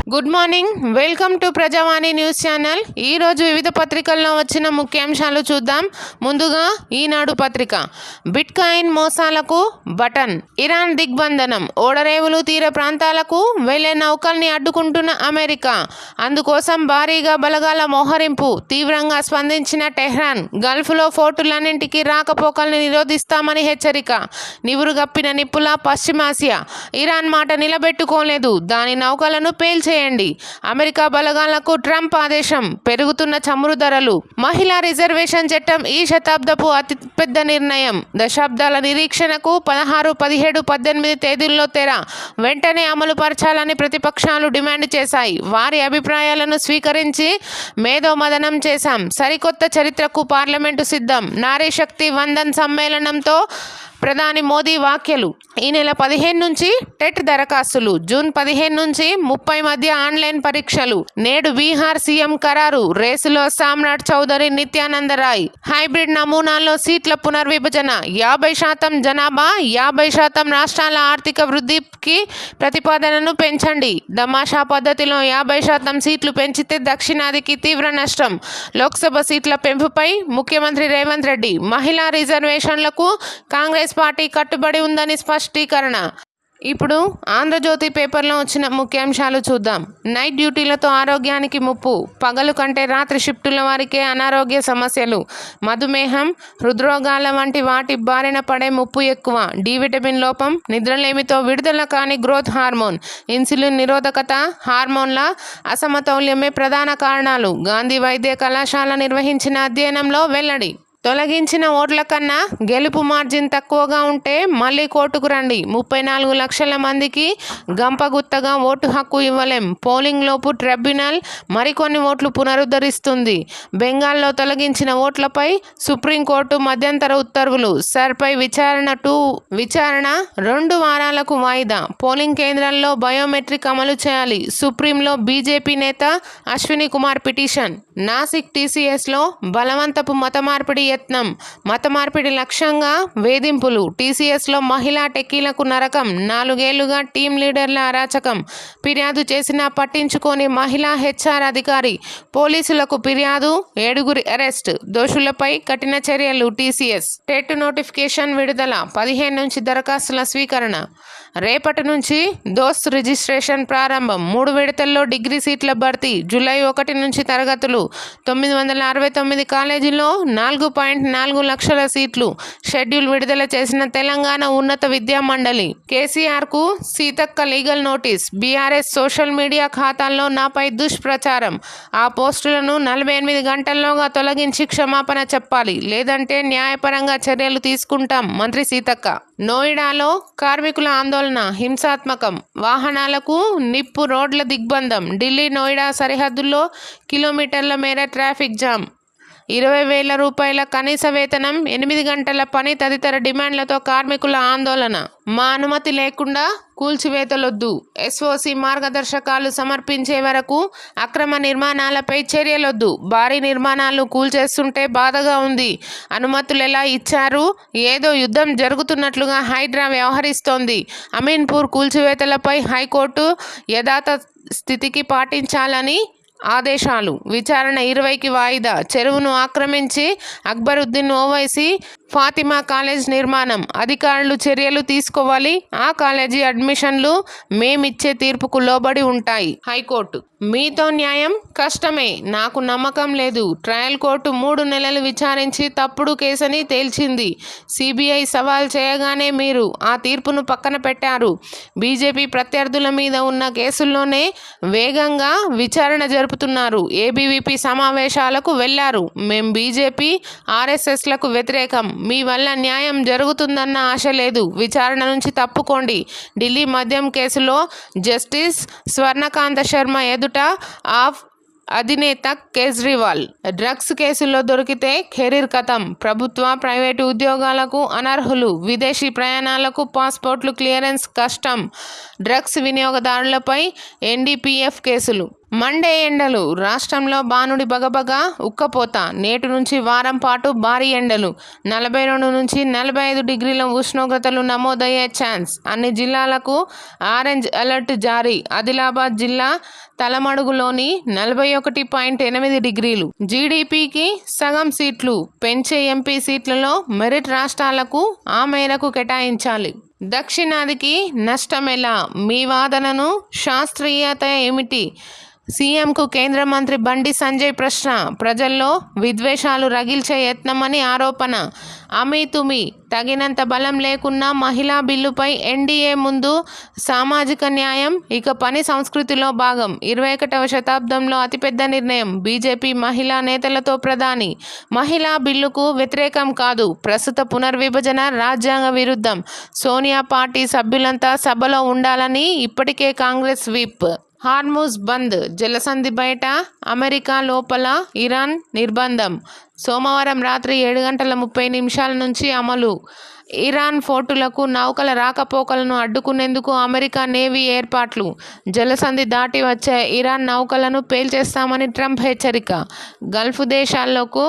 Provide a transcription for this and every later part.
Good morning. Welcome to Prajavani news channel. ఈరోజు వివిధ పత్రికల్లో వచ్చిన ముఖ్యాంశాలు చూద్దాం. ముందుగా ఈనాడు పత్రిక. బిట్కాయిన్ మోసాలకు బటన్. ఇరాన్ దిగ్బంధనం. ఓడరేవులు తీర ప్రాంతాలకు వెళ్లే నౌకల్ని అడ్డుకుంటున్న అమెరికా. అందుకోసం భారీగా బలగాల మోహరింపు. తీవ్రంగా స్పందించిన టెహ్రాన్. గల్ఫ్లో ఫోర్టులన్నింటికీ రాకపోకల్ని నిరోధిస్తామని హెచ్చరిక. నివురుగప్పిన నిప్పుల పశ్చిమాసియా. ఇరాన్ మాట నిలబెట్టుకోలేదు. దాని నౌకలను పేల్చేయండి. అమెరికా బలగాలకు ట్రంప్ ఆదేశం. పెరుగుతున్న చమురు ధరలు. మహిళా రిజర్వేషన్ చట్టం ఈ శతాబ్దపు అతిపెద్ద నిర్ణయం. దశాబ్దాల నిరీక్షణకు 16, 17, 18 తేదీల్లో తెర. వెంటనే అమలు పరచాలని ప్రతిపక్షాలు డిమాండ్ చేశాయి. వారి అభిప్రాయాలను స్వీకరించి మేధోమథనం చేశాం. సరికొత్త చరిత్రకు పార్లమెంటు సిద్ధం. నారీ శక్తి వందన్ సమ్మేళనంతో ప్రధాని మోదీ వ్యాఖ్యలు. ఈ నెల 15 నుంచి టెట్ దరఖాస్తులు. జూన్ 15 నుంచి 30 మధ్య ఆన్లైన్ పరీక్షలు. నేడు బీహార్ సీఎం ఖరారు. రేసులో సామ్రాట్ చౌదరి, నిత్యానందరాయ్. హైబ్రిడ్ నమూనాల్లో సీట్ల పునర్విభజన. 50% జనాభా, 50% రాష్ట్రాల ఆర్థిక వృద్ధికి ప్రతిపాదనను పెంచండి. తమాషా పద్ధతిలో 50% సీట్లు పెంచితే దక్షిణాదికి తీవ్ర నష్టం. లోక్సభ సీట్ల పెంపుపై ముఖ్యమంత్రి రేవంత్ రెడ్డి. మహిళా రిజర్వేషన్లకు కాంగ్రెస్ పార్టీ కట్టుబడి ఉందని స్పష్టీకరణ. ఇప్పుడు ఆంధ్రజ్యోతి పేపర్లో వచ్చిన ముఖ్యాంశాలు చూద్దాం. నైట్ డ్యూటీలతో ఆరోగ్యానికి ముప్పు. పగలు కంటే రాత్రి షిఫ్టుల వారికే అనారోగ్య సమస్యలు. మధుమేహం, హృద్రోగాల వంటి వాటి బారిన పడే ముప్పు ఎక్కువ. డి విటమిన్ లోపం, నిద్రలేమితో విడుదల కాని గ్రోత్ హార్మోన్, ఇన్సులిన్ నిరోధకత, హార్మోన్ల అసమతౌల్యమే ప్రధాన కారణాలు. గాంధీ వైద్య కళాశాల నిర్వహించిన అధ్యయనంలో వెల్లడి. తొలగించిన ఓట్ల కన్నా గెలుపు మార్జిన్ తక్కువగా ఉంటే మళ్ళీ కోర్టుకు రండి. 34 లక్షల మందికి గంపగుత్తగా ఓటు హక్కు ఇవ్వలేం. పోలింగ్ లోపు ట్రిబ్యునల్ మరికొన్ని ఓట్లు పునరుద్ధరిస్తుంది. బెంగాల్లో తొలగించిన ఓట్లపై సుప్రీంకోర్టు మధ్యంతర ఉత్తర్వులు. సర్పై విచారణ 2 వారాలకు వాయిదా. పోలింగ్ కేంద్రాల్లో బయోమెట్రిక్ అమలు చేయాలి. సుప్రీంలో బీజేపీ నేత అశ్విని కుమార్ పిటిషన్. నాసిక్ టీసీఎస్లో బలవంతపు మత మార్పిడి యత్నం. మత మార్పిడి లక్ష్యంగా వేధింపులు. టీసీఎస్లో మహిళా టెక్కీలకు నరకం. 4 ఏళ్లుగా టీం లీడర్ల అరాచకం. ఫిర్యాదు చేసినా పట్టించుకోని మహిళా హెచ్ఆర్ అధికారి. పోలీసులకు ఫిర్యాదు. 7 అరెస్ట్. దోషులపై కఠిన చర్యలు. టీసీఎస్. టెట్ నోటిఫికేషన్ విడుదల. 15 నుంచి దరఖాస్తుల స్వీకరణ. రేపటి నుంచి దోస్త్ రిజిస్ట్రేషన్ ప్రారంభం. 3 విడతల్లో డిగ్రీ సీట్ల భర్తీ. జూలై 1 నుంచి తరగతులు. 969 కాలేజీల్లో 4.4 లక్షల సీట్లు. షెడ్యూల్ విడుదల చేసిన తెలంగాణ ఉన్నత విద్యా మండలి. కేసీఆర్కు Seethakka legal notice. BRS social media ఖాతాల్లో నాపై దుష్ప్రచారం. ఆ పోస్టులను 48 గంటల్లోగా తొలగించి క్షమాపణ చెప్పాలి. లేదంటే న్యాయపరంగా చర్యలు తీసుకుంటాం. మంత్రి సీతక్క. నోయిడాలో కార్మికుల ఆందోళన హింసాత్మకం. వాహనాలకు నిప్పు. రోడ్ల దిగ్బంధం. ఢిల్లీ నోయిడా సరిహద్దుల్లో కిలోమీటర్ల మేర ట్రాఫిక్ జామ్. 20,000 రూపాయల కనీస వేతనం, 8 గంటల పని తదితర డిమాండ్లతో కార్మికుల ఆందోళన. మా అనుమతి లేకుండా కూల్చివేతలొద్దు. ఎస్ఓసి మార్గదర్శకాలు సమర్పించే వరకు అక్రమ నిర్మాణాలపై చర్యలొద్దు. భారీ నిర్మాణాలు కూల్చేస్తుంటే బాధగా ఉంది. అనుమతులు ఎలా ఇచ్చారు? ఏదో యుద్ధం జరుగుతున్నట్లుగా హైడ్రా వ్యవహరిస్తోంది. అమీన్పూర్ కూల్చివేతలపై హైకోర్టు యథాతథ స్థితికి పాటించాలని ఆదేశాలు. విచారణ 20కి వాయిదా. చెరువును ఆక్రమించి అక్బరుద్దీన్ ఓవైసీ ఫాతిమా కాలేజ్ నిర్మాణం. అధికారులు చర్యలు తీసుకోవాలి. ఆ కాలేజీ అడ్మిషన్లు మేమిచ్చే తీర్పుకు లోబడి ఉంటాయి. హైకోర్టు. మీతో న్యాయం కష్టమే. నాకు నమ్మకం లేదు. ట్రయల్ కోర్టు 3 నెలలు విచారించి తప్పుడు కేసని తేల్చింది. సిబిఐ సవాల్ చేయగానే మీరు ఆ తీర్పును పక్కన పెట్టారు. బీజేపీ ప్రత్యర్థుల మీద ఉన్న కేసుల్లోనే వేగంగా విచారణ జరుపుతున్నారు. ఏబీవీపీ సమావేశాలకు వెళ్లారు. మేం బీజేపీ, ఆర్ఎస్ఎస్లకు వ్యతిరేకం. మీ వల్ల న్యాయం జరుగుతుందన్న ఆశ లేదు. విచారణ నుంచి తప్పుకోండి. ఢిల్లీ మద్యం కేసులో జస్టిస్ స్వర్ణకాంత శర్మ ఎదుట ఆప్ అధినేత కేజ్రీవాల్. డ్రగ్స్ కేసుల్లో దొరికితే కెరీర్ ఖతం. ప్రభుత్వ, ప్రైవేటు ఉద్యోగాలకు అనర్హులు. విదేశీ ప్రయాణాలకు పాస్పోర్ట్లు క్లియరెన్స్ కష్టం. డ్రగ్స్ వినియోగదారులపై ఎన్డీపీఎఫ్ కేసులు. మండే ఎండలు రాష్ట్రంలో బానుడి బగబగ ఉక్కపోత నేటి నుంచి వారం పాటు భారీ ఎండలు 42 నుంచి 45 డిగ్రీల ఉష్ణోగ్రతలు నమోదయ్యే ఛాన్స్ అన్ని జిల్లాలకు ఆరెంజ్ అలర్ట్ జారీ ఆదిలాబాద్ జిల్లా తలమడుగులోని 41.8 డిగ్రీలు జీడీపీకి సగం సీట్లు పెంచే ఎంపీ సీట్లలో మెరిట్ రాష్ట్రాలకు ఆ మేరకు కేటాయించాలి దక్షిణాదికి నష్టమెలా మీ వాదనను శాస్త్రీయత ఏమిటి సీఎంకు కేంద్ర మంత్రి బండి సంజయ్ ప్రశ్న ప్రజల్లో విద్వేషాలు రగిల్చే యత్నమని ఆరోపణ అమీతుమీ తగినంత బలం లేకున్నా మహిళా బిల్లుపై ఎన్డీఏ ముందు సామాజిక న్యాయం ఇక పని సంస్కృతిలో భాగం 21వ శతాబ్దంలో అతిపెద్ద నిర్ణయం బీజేపీ మహిళా నేతలతో ప్రధాని మహిళా బిల్లుకు వ్యతిరేకం కాదు ప్రస్తుత పునర్విభజన రాజ్యాంగ విరుద్ధం సోనియా పార్టీ సభ్యులంతా సభలో ఉండాలని ఇప్పటికే కాంగ్రెస్ విప్ హార్మూజ్ బంద్ జలసంధి బయట అమెరికా లోపల ఇరాన్ నిర్బంధం సోమవారం రాత్రి 7:30 నుంచి అమలు ఇరాన్ పోర్టులకు నౌకల రాకపోకలను అడ్డుకునేందుకు అమెరికా నేవీ ఏర్పాట్లు జలసంధి దాటి వచ్చే ఇరాన్ నౌకలను పేల్చేస్తామని ట్రంప్ హెచ్చరిక గల్ఫ్ దేశాల్లోకి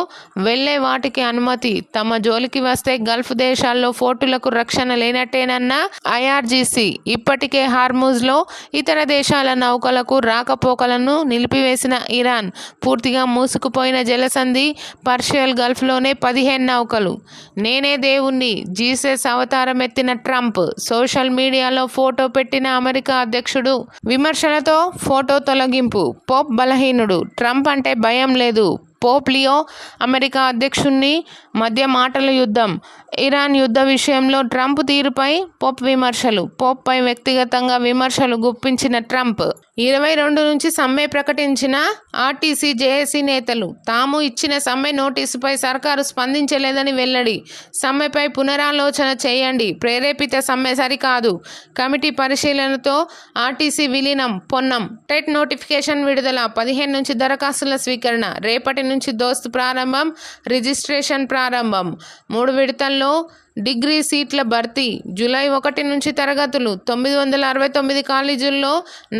వెళ్లే వాటికి అనుమతి తమ జోలికి వస్తే గల్ఫ్ దేశాల్లో పోర్టులకు రక్షణ లేనట్టేనన్న ఐఆర్జీసీ ఇప్పటికే హార్మూజ్లో ఇతర దేశాల నౌకలకు రాకపోకలను నిలిపివేసిన ఇరాన్ పూర్తిగా మూసుకుపోయిన జలసంధి పర్షియన్ గల్ఫ్లోనే 15 నౌకలు నేనే దేవుణ్ణి జీసస్ అవతారం ఎత్తిన ట్రంప్ సోషల్ మీడియాలో ఫోటో పెట్టిన అమెరికా అధ్యక్షుడు విమర్శలతో ఫోటో తొలగింపు పోప్ బలహీనుడు ట్రంప్ అంటే భయం లేదు పోప్ లియో అమెరికా అధ్యక్షుని మధ్య మాటల యుద్ధం ఇరాన్ యుద్ధ విషయంలో ట్రంప్ తీరుపై పోప్ విమర్శలు పోప్పై వ్యక్తిగతంగా విమర్శలు గుప్పించిన ట్రంప్ 22 నుంచి సమ్మె ప్రకటించిన ఆర్టీసీ జేఏసీ నేతలు తాము ఇచ్చిన సమ్మె నోటీసుపై సర్కారు స్పందించలేదని వెల్లడి సమ్మెపై పునరాలోచన చేయండి ప్రేరేపిత సమ్మె సరికాదు కమిటీ పరిశీలనతో ఆర్టీసీ విలీనం పొన్నం టెట్ నోటిఫికేషన్ విడుదల 15 నుంచి దరఖాస్తుల స్వీకరణ రేపటి నుంచి దోస్తు ప్రారంభం రిజిస్ట్రేషన్ ప్రారంభం 3 విడతల్లో డిగ్రీ సీట్ల భర్తీ జూలై 1 నుంచి తరగతులు 969 కాలేజీల్లో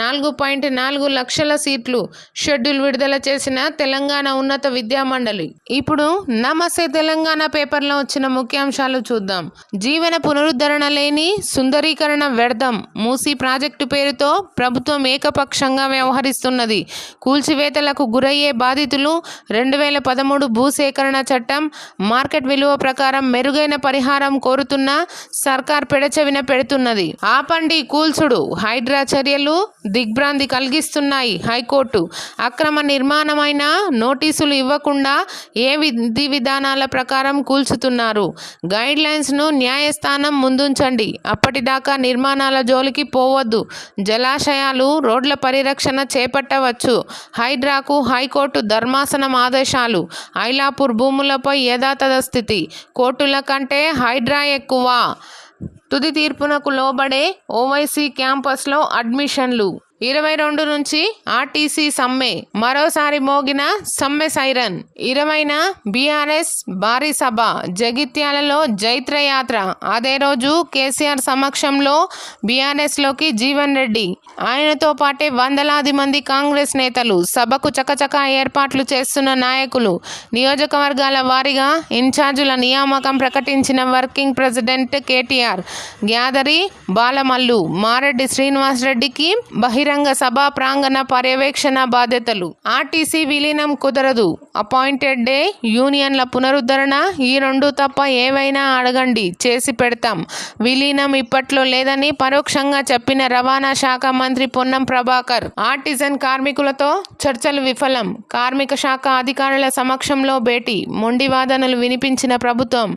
4.4 లక్షల సీట్లు షెడ్యూల్ విడుదల చేసిన తెలంగాణ ఉన్నత విద్యామండలి ఇప్పుడు నమస్తే తెలంగాణ పేపర్లో వచ్చిన ముఖ్యాంశాలు చూద్దాం జీవన పునరుద్ధరణ లేని సుందరీకరణ వ్యర్థం మూసీ ప్రాజెక్టు పేరుతో ప్రభుత్వం ఏకపక్షంగా వ్యవహరిస్తున్నది కూల్చివేతలకు గురయ్యే బాధితులు 2013 భూసేకరణ చట్టం మార్కెట్ విలువ ప్రకారం మెరుగైన పరిహారం కోరుతున్న సర్కార్ పెడచెవిన పెడుతున్నది ఆపండి కూల్చుడు హైడ్రా చర్యలు దిగ్భ్రాంతి కలిగిస్తున్నాయి హైకోర్టు అక్రమ నిర్మాణమైన నోటీసులు ఇవ్వకుండా ఏ విధి విధానాల ప్రకారం కూల్చుతున్నారు గైడ్ లైన్స్ ను న్యాయస్థానం ముందుంచండి అప్పటిదాకా నిర్మాణాల జోలికి పోవద్దు జలాశయాలు రోడ్ల పరిరక్షణ చేపట్టవచ్చు హైడ్రాకు హైకోర్టు ధర్మాసనం ఆదేశాలు ఐలాపూర్ భూములపై యథాతథ స్థితి కోర్టుల కంటే హైడ్రా ఎక్కువ తుది తీర్పునకు లోబడే ఓవైసీ క్యాంపస్లో అడ్మిషన్లు 22 నుంచి ఆర్టీసీ సమ్మె మరోసారి మోగిన సమ్మె సైరన్ 20న బీఆర్ఎస్ భారీ సభ జగిత్యాలలో జైత్రయాత్ర అదే రోజు కేసీఆర్ సమక్షంలో బీఆర్ఎస్లోకి జీవన్ రెడ్డి ఆయనతో పాటే వందలాది మంది కాంగ్రెస్ నేతలు సభకు చకచకా ఏర్పాట్లు చేస్తున్న నాయకులు నియోజకవర్గాల వారీగా ఇన్ఛార్జుల నియామకం ప్రకటించిన వర్కింగ్ ప్రెసిడెంట్ కేటీఆర్ గ్యాదరి బాలమల్లు మారెడ్డి శ్రీనివాస్ రెడ్డికి బహిరంగ సభా ప్రాంగణ పర్యవేక్షణ బాధ్యతలు ఆర్టీసీ విలీనం కుదరదు అపాయింటెడ్ డే యూనియన్ల పునరుద్ధరణ ఈ 2 తప్ప ఏవైనా అడగండి చేసి పెడతాం విలీనం ఇప్పట్లో లేదని పరోక్షంగా చెప్పిన రవాణా శాఖ మంత్రి పొన్నం ప్రభాకర్ ఆర్టిజన్ కార్మికులతో చర్చలు విఫలం కార్మిక శాఖ అధికారుల సమక్షంలో భేటీ మొండి వాదనలు వినిపించిన ప్రభుత్వం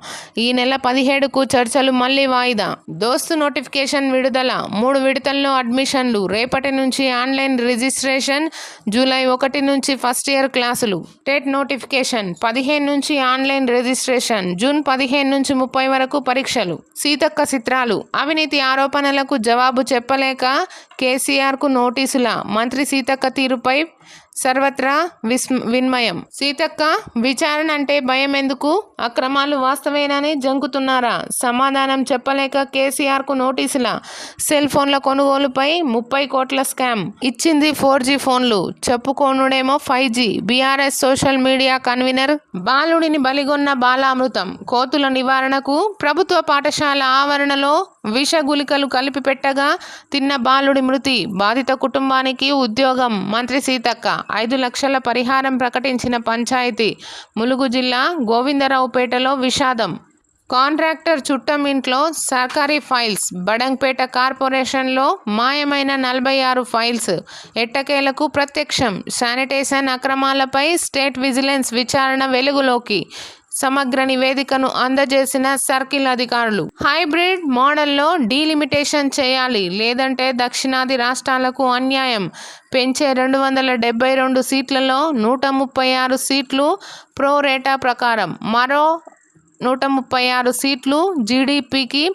ఈ నెల 17కు చర్చలు మళ్లీ వాయిదా దోస్తు నోటిఫికేషన్ విడుదల 3 విడతల్లో అడ్మిషన్లు రేపటి నుంచి ఆన్లైన్ రిజిస్ట్రేషన్ జూలై 1 నుంచి ఫస్ట్ ఇయర్ క్లాసులు టెట్ నోటిఫికేషన్ 15 నుంచి ఆన్లైన్ రిజిస్ట్రేషన్ జూన్ 15 నుంచి 30 వరకు పరీక్షలు సీతక్క చిత్రాలు అవినీతి ఆరోపణలకు జవాబు చెప్పలేక కేసీఆర్కు నోటీసుల మంత్రి సీతక్క తీరుపై సర్వత్రా విన్మయం. సీతక్క, విచారణ అంటే భయం ఎందుకు? అక్రమాలు వాస్తవేనని జంకుతున్నారా? సమాధానం చెప్పలేక కేసీఆర్కు నోటీసుల. సెల్ ఫోన్ల కొనుగోలుపై 30 కోట్ల స్కామ్. ఇచ్చింది 4G ఫోన్లు, చెప్పుకోనుడేమో 5G. BRS social media convener బాలుడిని బలిగొన్న బాలామృతం. కోతుల నివారణకు ప్రభుత్వ పాఠశాల ఆవరణలో విష గుళికలు కలిపి పెట్టగా తిన్న బాలుడి మృతి. బాధిత కుటుంబానికి ఉద్యోగం. మంత్రి సీతక్క. 5 లక్షల పరిహారం ప్రకటించిన పంచాయతీ. ములుగు జిల్లా గోవిందరావుపేటలో విషాదం. కాంట్రాక్టర్ చుట్టం ఇంట్లో సర్కారీ ఫైల్స్. బడంగ్పేట కార్పొరేషన్లో మాయమైన 46 ఫైల్స్. ఎట్టకేలకు ప్రత్యక్షం. శానిటేషన్ అక్రమాలపై స్టేట్ విజిలెన్స్ విచారణ వెలుగులోకి. సమగ్ర నివేదికను అందజేసిన సర్కిల్ అధికారులు. హైబ్రిడ్ మోడల్లో డీలిమిటేషన్ చేయాలి, లేదంటే దక్షిణాది రాష్ట్రాలకు అన్యాయం. పెంచే 272 సీట్లలో 136 సీట్లు ప్రోరేటా ప్రకారం, మరో 136 సీట్లు జీడీపీకి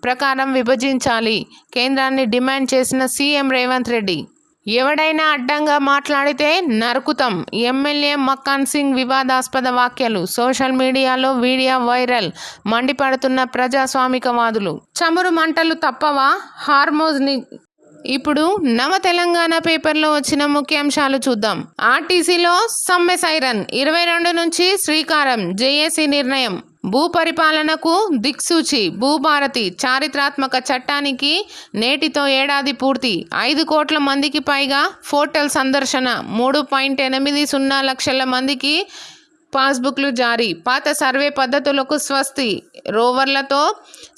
ప్రకారం విభజించాలి. కేంద్రాన్ని డిమాండ్ చేసిన సీఎం రేవంత్ రెడ్డి. ఎవడైనా అడ్డంగా మాట్లాడితే నరుకుతాం. ఎమ్మెల్యే మక్కాన్ సింగ్ వివాదాస్పద వ్యాఖ్యలు. సోషల్ మీడియాలో వీడియో వైరల్. మండిపడుతున్న ప్రజాస్వామికవాదులు. చమురు మంటలు తప్పవా? హార్మోజ్ ఇప్పుడు నవ తెలంగాణ పేపర్లో వచ్చిన ముఖ్యాంశాలు చూద్దాం. ఆర్టీసీలో సమ్మె సైరన్. 22 నుంచి శ్రీకారం. జేఏసీ నిర్ణయం. భూపరిపాలనకు దిక్సూచి. భూభారతి చారిత్రాత్మక చట్టానికి నేటితో ఏడాది పూర్తి. 5 కోట్ల మందికి పైగా పోర్టల్ సందర్శన. 3.80 లక్షల మందికి పాస్బుక్లు జారీ. పాత సర్వే పద్ధతులకు స్వస్తి. రోవర్లతో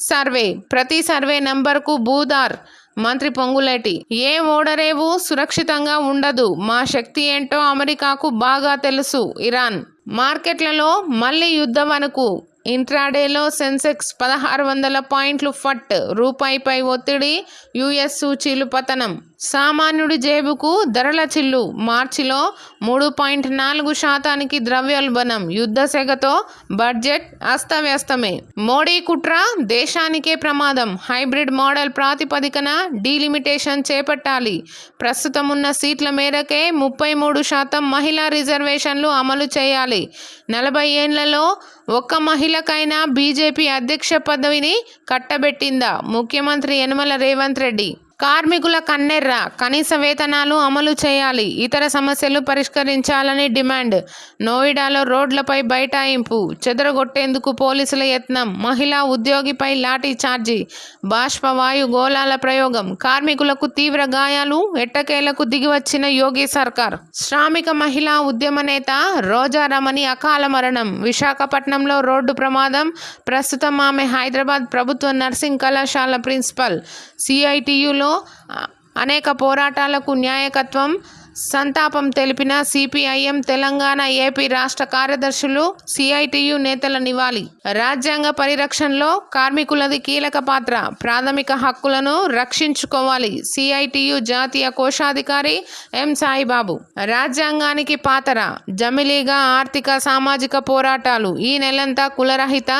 సర్వే. ప్రతి సర్వే నంబర్కు భూదార్. మంత్రి పొంగులేటి. ఏ ఓడరేవు సురక్షితంగా ఉండదు. మా శక్తి ఏంటో అమెరికాకు బాగా తెలుసు. ఇరాన్. మార్కెట్లలో మళ్లీ యుద్ధం అనుకు. ఇంట్రాడేలో సెన్సెక్స్ 1600 పాయింట్లు ఫట్. రూపాయిపై ఒత్తిడి. యుఎస్ సూచీలు పతనం. సామాన్యుడి జేబుకు ధరల చిల్లు. మార్చిలో 3.4% ద్రవ్యోల్బణం. యుద్ధ సెగతో బడ్జెట్ అస్తవ్యస్తమే. మోడీ కుట్ర దేశానికే ప్రమాదం. హైబ్రిడ్ మోడల్ ప్రాతిపదికన డీలిమిటేషన్ చేపట్టాలి. ప్రస్తుతం ఉన్న సీట్ల మేరకే 33% మహిళా రిజర్వేషన్లు అమలు చేయాలి. 40 ఏళ్లలో ఒక్క మహిళకైనా బీజేపీ అధ్యక్ష పదవిని కట్టబెట్టిందా? ముఖ్యమంత్రి యనమల రేవంత్ రెడ్డి. కార్మికుల కన్నెర్ర. కనీస వేతనాలు అమలు చేయాలి. ఇతర సమస్యలు పరిష్కరించాలని డిమాండ్. నోయిడాలో రోడ్లపై బైఠాయింపు. చెదరగొట్టేందుకు పోలీసుల యత్నం. మహిళా ఉద్యోగిపై లాఠీ చార్జీ. బాష్పవాయు గోళాల ప్రయోగం. కార్మికులకు తీవ్ర గాయాలు. ఎట్టకేలకు దిగివచ్చిన యోగి సర్కార్. శ్రామిక మహిళా ఉద్యమ నేత రోజా రమణి అకాల మరణం. విశాఖపట్నంలో రోడ్డు ప్రమాదం. ప్రస్తుతం ఆమె హైదరాబాద్ ప్రభుత్వ నర్సింగ్ కళాశాల ప్రిన్సిపల్. సిఐటియులో అనేక పోరాటాలకు నాయకత్వం. సంతాపం తెలిపిన సిపిఐఎం తెలంగాణ, ఏపీ రాష్ట్ర కార్యదర్శులు. సిఐటియు నేతల నివాళి. రాజ్యాంగ పరిరక్షణలో కార్మికులది కీలక పాత్ర. ప్రాథమిక హక్కులను రక్షించుకోవాలి. సిఐటియు జాతీయ కోశాధికారి ఎం సాయిబాబు. రాజ్యాంగానికి పాతర. జమిలీగా ఆర్థిక సామాజిక పోరాటాలు. ఈ నెలంతా కులరహిత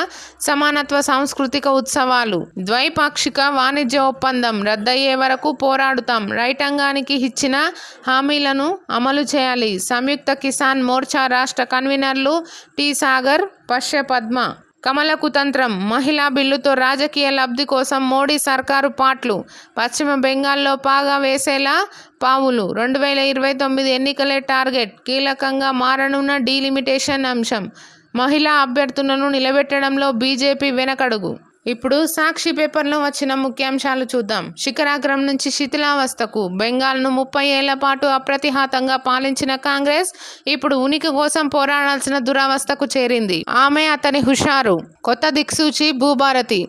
సమానత్వ సాంస్కృతిక ఉత్సవాలు. ద్వైపాక్షిక వాణిజ్య ఒప్పందం రద్దయ్యే వరకు పోరాడుతాం. రైతాంగానికి ఇచ్చిన హామీ అమలు చేయాలి. సంయుక్త కిసాన్ మోర్చా రాష్ట్ర కన్వీనర్లు టి సాగర్, పశ్య పద్మ. కమల కుతంత్రం. మహిళా బిల్లుతో రాజకీయ లబ్ధి కోసం మోడీ సర్కారు పాట్లు. పశ్చిమ బెంగాల్లో పాగా వేసేలా పావులు. 2029 ఎన్నికలే టార్గెట్. కీలకంగా మారనున్న డీలిమిటేషన్ అంశం. మహిళా అభ్యర్థులను నిలబెట్టడంలో బీజేపీ వెనకడుగు. ఇప్పుడు సాక్షి పేపర్లో వచ్చిన ముఖ్యాంశాలు చూద్దాం. శిఖరాగ్రం నుంచి శిథిలావస్థకు. బెంగాల్ను 30 ఏళ్ల పాటు అప్రతిహతంగా పాలించిన కాంగ్రెస్ ఇప్పుడు ఉనికి కోసం పోరాడాల్సిన దురవస్థకు చేరింది. ఆమె, అతని హుషారు. కొత్త దిక్సూచి భూభారతి.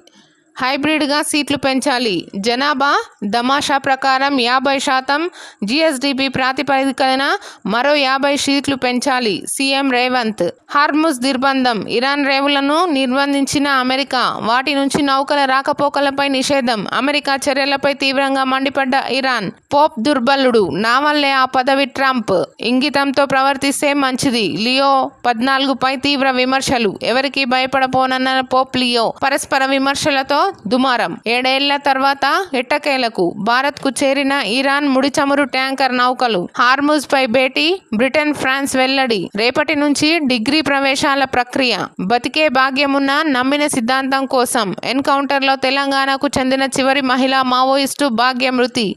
హైబ్రిడ్గా సీట్లు పెంచాలి. జనాభా దమాషా ప్రకారం 50%. జిఎస్డిపి ప్రాతిపదికన మరో 50 సీట్లు పెంచాలి. సీఎం రేవంత్. హార్ముజ్ నిర్బంధం. ఇరాన్ రేవులను నిర్బంధించిన అమెరికా. వాటి నుంచి నౌకల రాకపోకలపై నిషేధం. అమెరికా చర్యలపై తీవ్రంగా మండిపడ్డ ఇరాన్. పోప్ దుర్బలుడు. నా వల్లే ఆ పదవి. ట్రంప్ ఇంగితంతో ప్రవర్తిస్తే మంచిది. లియో 14పై తీవ్ర విమర్శలు. ఎవరికి భయపడపోనన్న పోప్ లియో. పరస్పర విమర్శలతో దుమారం. 7 ఏళ్ల తర్వాత ఎట్టకేలకు భారత్కు చేరిన ఇరాన్ ముడి చమురు ట్యాంకర్ నౌకలు. హార్ముజ్ పై భేటీ, బ్రిటన్, ఫ్రాన్స్ వెల్లడి. రేపటి నుంచి డిగ్రీ ప్రవేశాల ప్రక్రియ. బతికే భాగ్యమున్న నమ్మిన సిద్ధాంతం కోసం ఎన్కౌంటర్లో తెలంగాణకు చెందిన చివరి మహిళా మావోయిస్టు భాగ్యమృతి.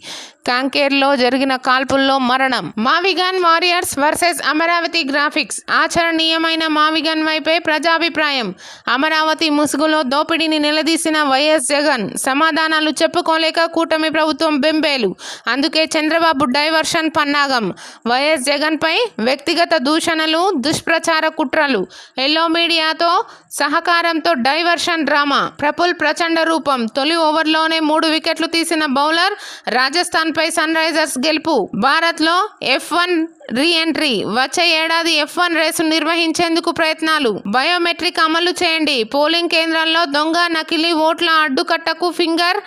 కాంకేర్లో జరిగిన కాల్పుల్లో మరణం. మావిగన్ వారియర్స్ వర్సెస్ అమరావతి గ్రాఫిక్స్. ఆచరణీయమైన మావిగన్ వైపే ప్రజాభిప్రాయం. అమరావతి ముసుగులో దోపిడీని నిలదీసిన వైఎస్ జగన్. సమాధానాలు చెప్పుకోలేక కూటమి ప్రభుత్వం బెంబేలు. అందుకే చంద్రబాబు డైవర్షన్ పన్నాగం. వైఎస్ జగన్ పై వ్యక్తిగత దూషణలు, దుష్ప్రచార కుట్రలు. ఎల్లో మీడియాతో సహకారంతో డైవర్షన్ డ్రామా. ప్రఫుల్ ప్రచండ రూపం. తొలి ఓవర్లోనే 3 వికెట్లు తీసిన బౌలర్. రాజస్థాన్ పై సన్ రైజర్స్ గెలుపు. భారత్లో F1 రీ ఎంట్రీ. వచ్చే ఏడాది F1 రేసు నిర్వహించేందుకు ప్రయత్నాలు. బయోమెట్రిక్ అమలు చేయండి. పోలింగ్ కేంద్రాల్లో దొంగ, నకిలీ ఓట్ల అడ్డుకట్టకు ఫింగర్,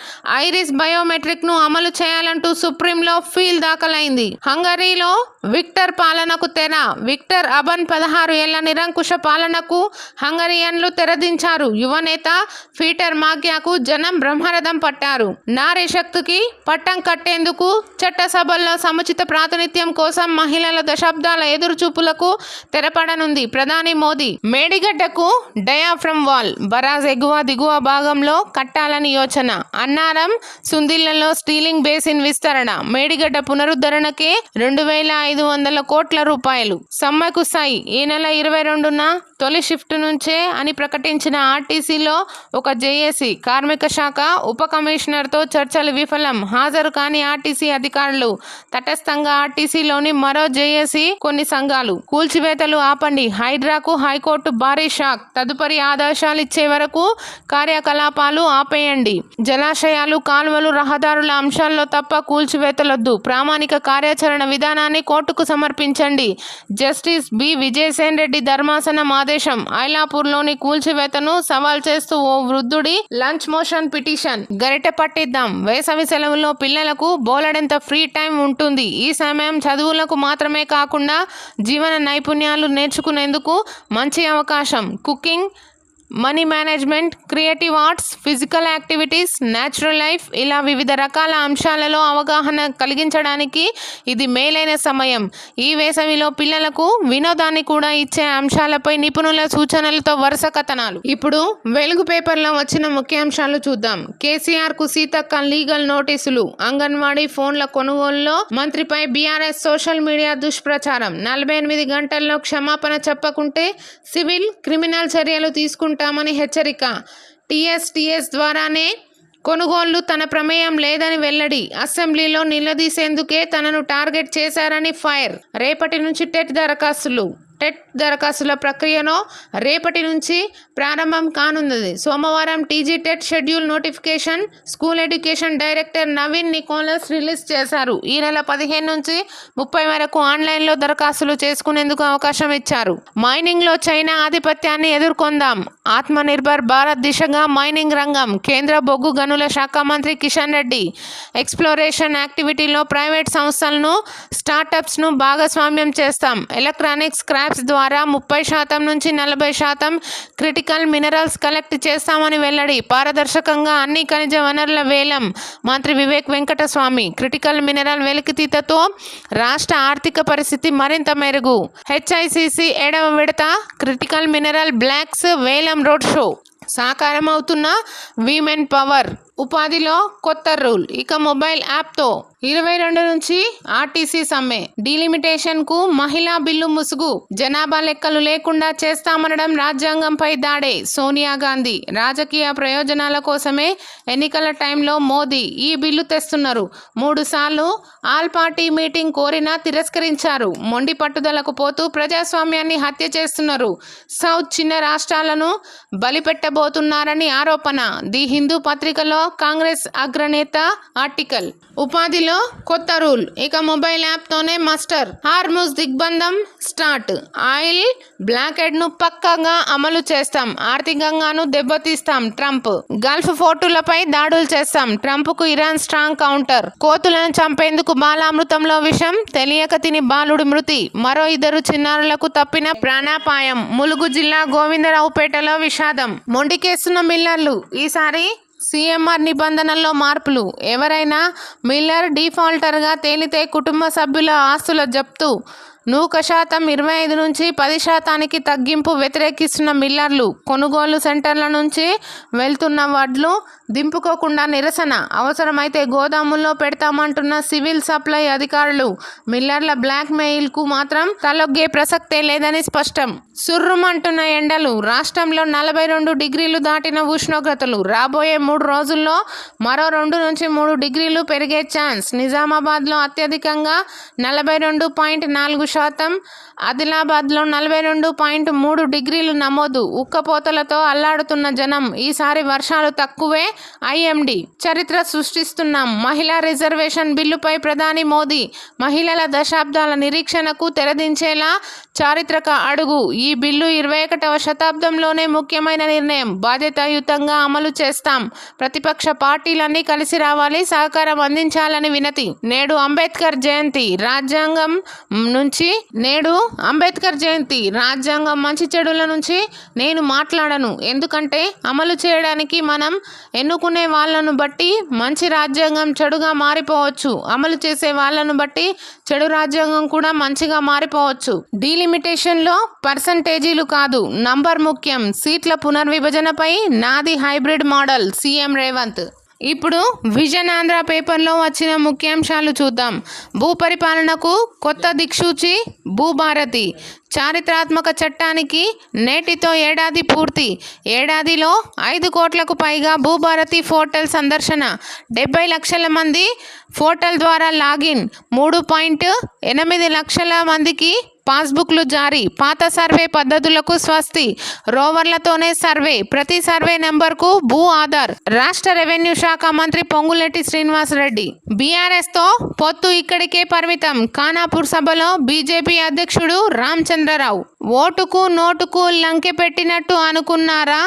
ఐరిస్ బయోమెట్రిక్ ను అమలు చేయాలంటూ సుప్రీంలో ఫీల్ దాఖలైంది. హంగరీలో విక్టర్ పాలనకు తెర. విక్టర్ అబన్ 16 ఏళ్ల నిరంకుశ పాలనకు హంగరియన్లు తెరదించారు. యువనేత పీటర్ మాగ్యాకు జనం బ్రహ్మరథం పట్టారు. నారీ శక్తికి పట్టం కట్టేందుకు చట్టసభల్లో సముచిత ప్రాతినిధ్యం కోసం మహిళల దశాబ్దాల ఎదురుచూపులకు తెరపడనుంది ప్రధాని మోదీ. మేడిగడ్డకు డయాఫ్రమ్ వాల్. బరాజ్ ఎగువ దిగువ భాగంలో కట్టాలని యోచన. అన్నారం, సుందిళ్లలో స్టీలింగ్ బేసిన్ విస్తరణ. మేడిగడ్డ పునరుద్ధరణకే 2,500 కోట్ల రూపాయలు. సమ్మెకు సై. ఈ నెల 22న తొలి షిఫ్ట్ నుంచే అని ప్రకటించిన ఆర్టీసీలో ఒక జేఏసీ. కార్మిక శాఖ ఉప కమిషనర్తో చర్చలు విఫలం. హాజరు కాని ఆర్టీసీ అధికారులు. తటస్థంగా ఆర్టీసీలోని మరో జేఏసీ, కొన్ని సంఘాలు. కూల్చివేతలు ఆపండి. హైడ్రాకు హైకోర్టు భారీ షాక్. తదుపరి ఆదేశాలిచ్చే వరకు కార్యకలాపాలు ఆపేయండి. జలాశయాలు, కాలువలు, రహదారుల అంశాల్లో తప్ప కూల్చివేతలొద్దు. ప్రామాణిక కార్యాచరణ విధానాన్ని కోర్టుకు సమర్పించండి. జస్టిస్ బి విజయసేన్ రెడ్డి ధర్మాసనం ఆదేశం. ఐలాపూర్లోని కూల్చివేతను సవాల్ చేస్తూ ఓ వృద్ధుడి లంచ్ మోషన్ పిటిషన్. గరిటె పట్టిద్దాం. వేసవి సెలవుల్లో పిల్లలకు బోలెడంత ఫ్రీ టైం ఉంటుంది. ఈ సమయం చదువులకు మాత్రమే కాకుండా జీవన నైపుణ్యాలు నేర్చుకునేందుకు మంచి అవకాశం. Cooking, money management, creative arts, physical activities, natural life ఇలా వివిధ రకాల అంశాలలో అవగాహన కలిగించడానికి ఇది మేలైన సమయం. ఈ వేసవిలో పిల్లలకు వినోదాన్ని కూడా ఇచ్చే అంశాలపై నిపుణుల సూచనలతో వరుస కథనాలు. ఇప్పుడు వెలుగు పేపర్లో వచ్చిన ముఖ్యాంశాలు చూద్దాం. కేసీఆర్ కు సీతక్క లీగల్ నోటీసులు. అంగన్వాడీ ఫోన్ల కొనుగోలులో మంత్రిపై బీఆర్ఎస్ సోషల్ మీడియా దుష్ప్రచారం. 48 గంటల్లో క్షమాపణ చెప్పకుంటే సివిల్, క్రిమినల్ చర్యలు తీసుకుంటామని హెచ్చరిక. టీఎస్ ద్వారానే కొనుగోళ్లు, తన ప్రమేయం లేదని వెల్లడి. అసెంబ్లీలో నిలదీసేందుకే తనను టార్గెట్ చేశారని ఫైర్. రేపటి నుంచి టెట్ దరఖాస్తుల ప్రక్రియను రేపటి నుంచి ప్రారంభం కానున్నది. సోమవారం TG TET schedule notification school education director Naveen Nicholas release చేశారు. ఈ నెల 15 నుంచి 30 వరకు ఆన్లైన్లో దరఖాస్తులు చేసుకునేందుకు అవకాశం ఇచ్చారు. మైనింగ్లో చైనా ఆధిపత్యాన్ని ఎదుర్కొందాం. ఆత్మనిర్భర్ భారత్ దిశగా మైనింగ్ రంగం. కేంద్ర బొగ్గు గనుల శాఖ మంత్రి కిషన్ రెడ్డి. ఎక్స్ప్లోరేషన్ యాక్టివిటీలో ప్రైవేట్ సంస్థలను, స్టార్టప్స్ను భాగస్వామ్యం చేస్తాం. ఎలక్ట్రానిక్స్ స్క్రాప్స్ ద్వారా 30% నుంచి 40% క్రిటికల్ మినరల్స్ కలెక్ట్ చేస్తామని వెల్లడి. పారదర్శకంగా అన్ని ఖనిజ వనరుల వేలం. మంత్రి వివేక్ వెంకటస్వామి. క్రిటికల్ మినరల్ వెలికితీతతో రాష్ట్ర ఆర్థిక పరిస్థితి మరింత మెరుగు. హెచ్ఐసిసి 7వ విడత క్రిటికల్ మినరల్ బ్లాక్స్ వేలం రోడ్ షో. సాకారమవుతున్న విమెన్ పవర్. ఉపాధిలో కొత్త రూల్. ఇక మొబైల్ యాప్తో 22 నుంచి ఆర్టీసీ సమ్మె. డీలిమిటేషన్ కు మహిళా బిల్లు ముసుగు. జనాభా లెక్కలు లేకుండా చేస్తామనడం రాజ్యాంగంపై దాడే. సోనియా గాంధీ. రాజకీయ ప్రయోజనాల కోసమే ఎన్నికల టైంలో మోదీ ఈ బిల్లు తెస్తున్నారు. 3 సార్లు ఆల్ పార్టీ మీటింగ్ కోరినా తిరస్కరించారు. మొండి పట్టుదలకు పోతూ ప్రజాస్వామ్యాన్ని హత్య చేస్తున్నారు. సౌత్ చిన్న రాష్ట్రాలను బలిపెట్టబోతున్నారని ఆరోపణ. ది హిందూ పత్రికలో కాంగ్రెస్ అగ్రనేత ఆర్టికల్. ఉపాధిలో కొత్త రూల్. ఇక మొబైల్ యాప్తోనే మాస్టర్. హార్ముజ్ దిగ్బంధం స్టార్ట్. ఆయిల్ బ్లాకెడ్ ను పక్కాగా అమలు చేస్తాం. ఆర్థికంగాను దెబ్బతీస్తాం. ట్రంప్. గల్ఫ్ ఫోర్టులపై దాడులు చేస్తాం. ట్రంప్ కు ఇరాన్ స్ట్రాంగ్ కౌంటర్. కోతులను చంపేందుకు బాలామృతంలో విషం. తెలియక తిని బాలుడి మృతి. మరో 2 చిన్నారులకు తప్పిన ప్రాణాపాయం. ములుగు జిల్లా గోవిందరావుపేటలో విషాదం. మొండికేస్తున్న మిల్లర్లు. ఈసారి సీఎంఆర్ నిబంధనల్లో మార్పులు. ఎవరైనా మిల్లర్ డిఫాల్టర్గా తేలితే కుటుంబ సభ్యుల ఆస్తుల జప్తు. 100% 25 నుంచి 10% తగ్గింపు వ్యతిరేకిస్తున్న మిల్లర్లు. కొనుగోలు సెంటర్ల నుంచి వెళ్తున్న వడ్లు దింపుకోకుండా నిరసన. అవసరమైతే గోదాముల్లో పెడతామంటున్న సివిల్ సప్లై అధికారులు. మిల్లర్ల బ్లాక్ మెయిల్కు మాత్రం తలొగ్గే ప్రసక్తే లేదని స్పష్టం. సుర్రుమంటున్న ఎండలు. రాష్ట్రంలో 42 డిగ్రీలు దాటిన ఉష్ణోగ్రతలు. రాబోయే 3 రోజుల్లో మరో 2 నుంచి 3 డిగ్రీలు పెరిగే ఛాన్స్. నిజామాబాద్లో అత్యధికంగా 42.4%, ఆదిలాబాద్లో 42.3 డిగ్రీలు నమోదు. ఉక్కపోతలతో అల్లాడుతున్న జనం. ఈసారి వర్షాలు తక్కువే. ఐఎండీ చరిత్ర సృష్టిస్తున్నాం. మహిళా రిజర్వేషన్ బిల్లుపై ప్రధాని మోదీ. మహిళల దశాబ్దాల నిరీక్షణకు తెరదించేలా చారిత్రక అడుగు. ఈ బిల్లు 21వ శతాబ్దంలోనే ముఖ్యమైన నిర్ణయం. బాధ్యతాయుతంగా అమలు చేస్తాం. ప్రతిపక్ష పార్టీలన్నీ కలిసి రావాలి, సహకారం అందించాలని వినతి. నేడు అంబేద్కర్ జయంతి. రాజ్యాంగం మంచి చెడుల నుంచి నేను మాట్లాడను. ఎందుకంటే అమలు చేయడానికి మనం ఎన్నుకునే వాళ్ళను బట్టి మంచి రాజ్యాంగం చెడుగా మారిపోవచ్చు. అమలు చేసే వాళ్ళను బట్టి చెడు రాజ్యాంగం కూడా మంచిగా మారిపోవచ్చు. డీలిమిటేషన్లో పర్సంటేజీలు కాదు, నంబర్ ముఖ్యం. సీట్ల పునర్విభజనపై నాది హైబ్రిడ్ మోడల్. సీఎం రేవంత్. ఇప్పుడు విజన్ ఆంధ్ర పేపర్లో వచ్చిన ముఖ్యాంశాలు చూద్దాం. భూపరిపాలనకు కొత్త దిక్సూచి భూభారతి. చారిత్రాత్మక చట్టానికి నేటితో ఏడాది పూర్తి. ఏడాదిలో 5 కోట్లకు పైగా భూభారతి పోర్టల్ సందర్శన. 70 లక్షల మంది పోర్టల్ ద్వారా లాగిన్. 3.8 లక్షల మందికి పాస్బుక్లు జారీ. పాత సర్వే పద్ధతులకు స్వస్తి. రోవర్లతోనే సర్వే. ప్రతి సర్వే నెంబర్కు భూ ఆధార్. రాష్ట్ర రెవెన్యూ శాఖ మంత్రి పొంగులేటి శ్రీనివాసరెడ్డి. బీఆర్ఎస్తో పొత్తు ఇక్కడికే పరిమితం. ఖానాపూర్ సభలో బీజేపీ అధ్యక్షుడు రామచంద్రరావు. ఓటుకు నోటుకు లంకె పెట్టినట్టు అనుకున్నారా?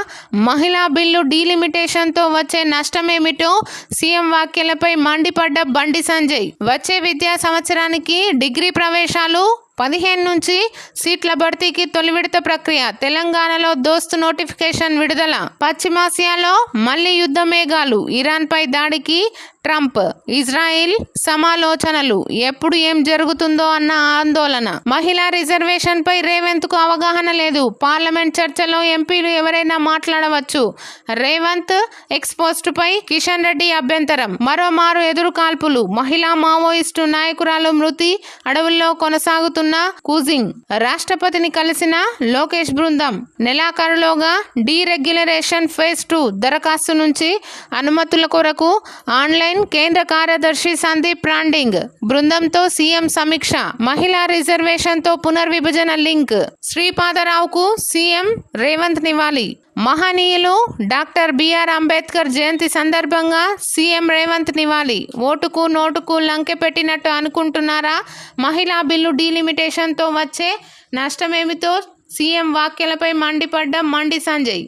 మహిళా బిల్లు డీలిమిటేషన్తో వచ్చే నష్టమేమిటో సీఎం వ్యాఖ్యలపై మండిపడ్డ బండి సంజయ్. వచ్చే విద్యా సంవత్సరానికి డిగ్రీ ప్రవేశాలు 15 నుంచి సీట్ల భర్తీకి తొలి విడత ప్రక్రియ. తెలంగాణలో దోస్తు నోటిఫికేషన్ విడుదల. పశ్చిమాసియాలో మళ్లీ యుద్ధ మేఘాలు. ఇరాన్పై దాడికి ట్రంప్, ఇజ్రాయిల్ సమాలోచనలు. ఎప్పుడు ఏం జరుగుతుందో అన్న ఆందోళన. మహిళా రిజర్వేషన్ పై రేవంత్కు అవగాహన లేదు. పార్లమెంట్ చర్చలో ఎంపీలు ఎవరైనా మాట్లాడవచ్చు. రేవంత్ ఎక్స్పోస్ట్ పై కిషన్ రెడ్డి అభ్యంతరం. మరోమారు ఎదురు కాల్పులు. మహిళా మావోయిస్టు నాయకురాలు మృతి. అడవుల్లో కొనసాగుతున్న కూజింగ్. రాష్ట్రపతిని కలిసిన లోకేష్ బృందం. నెలాఖరులోగా డీరెగ్యులరేషన్ ఫేజ్ 2 దరఖాస్తు నుంచి అనుమతుల కొరకు ఆన్లైన్. కేంద్ర కార్యదర్శి సందీప్ రాండింగ్. బృందంతో సీఎం సమీక్ష. మహిళా రిజర్వేషన్తో పునర్విభజన లింక్. శ్రీపాదరావుకు సీఎం రేవంత్ నివాళి. మహనీయులు డాక్టర్ బిఆర్ అంబేద్కర్ జయంతి సందర్భంగా సీఎం రేవంత్ నివాళి. ఓటుకు నోటుకు లంకె పెట్టినట్టు అనుకుంటున్నారా? మహిళా బిల్లు డీలిమిటేషన్తో వచ్చే నష్టమేమిటో సీఎం వ్యాఖ్యలపై మండిపడ్డ బండి సంజయ్.